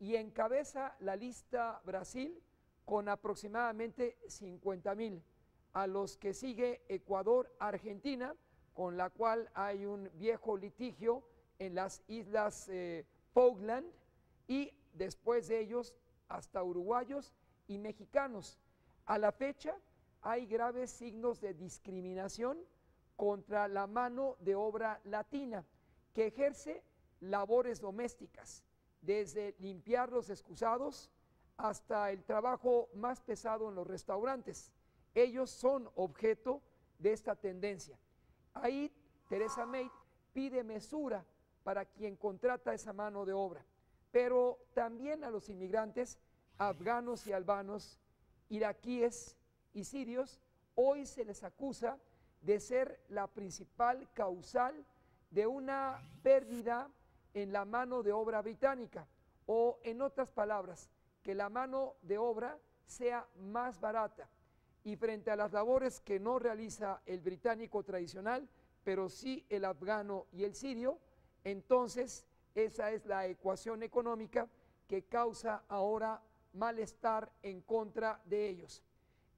y encabeza la lista Brasil con aproximadamente 50,000, a los que sigue Ecuador, Argentina, con la cual hay un viejo litigio en las islas Falkland, y después de ellos hasta uruguayos y mexicanos. A la fecha hay graves signos de discriminación contra la mano de obra latina, que ejerce labores domésticas, desde limpiar los excusados hasta el trabajo más pesado en los restaurantes. Ellos son objeto de esta tendencia. Ahí Theresa May pide mesura para quien contrata esa mano de obra, pero también a los inmigrantes afganos y albanos, iraquíes y sirios, hoy se les acusa de ser la principal causal de una pérdida en la mano de obra británica, o en otras palabras, que la mano de obra sea más barata. Y frente a las labores que no realiza el británico tradicional, pero sí el afgano y el sirio, entonces esa es la ecuación económica que causa ahora malestar en contra de ellos.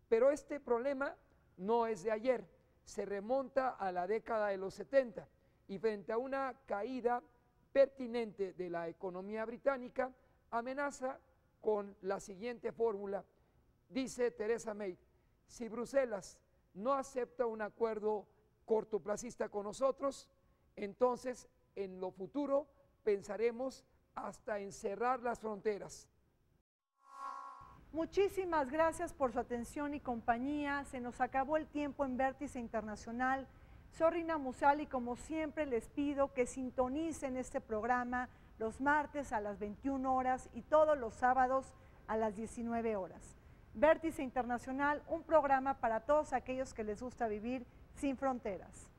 Pero este problema no es de ayer, se remonta a la década de los 70, y frente a una caída pertinente de la economía británica, amenaza con la siguiente fórmula. Dice Theresa May, si Bruselas no acepta un acuerdo cortoplacista con nosotros, entonces en lo futuro pensaremos hasta en cerrar las fronteras. Muchísimas gracias por su atención y compañía. Se nos acabó el tiempo en Vértice Internacional. Soy Rina Musali, como siempre les pido que sintonicen este programa los martes a las 21 horas y todos los sábados a las 19 horas. Vértice Internacional, un programa para todos aquellos que les gusta vivir sin fronteras.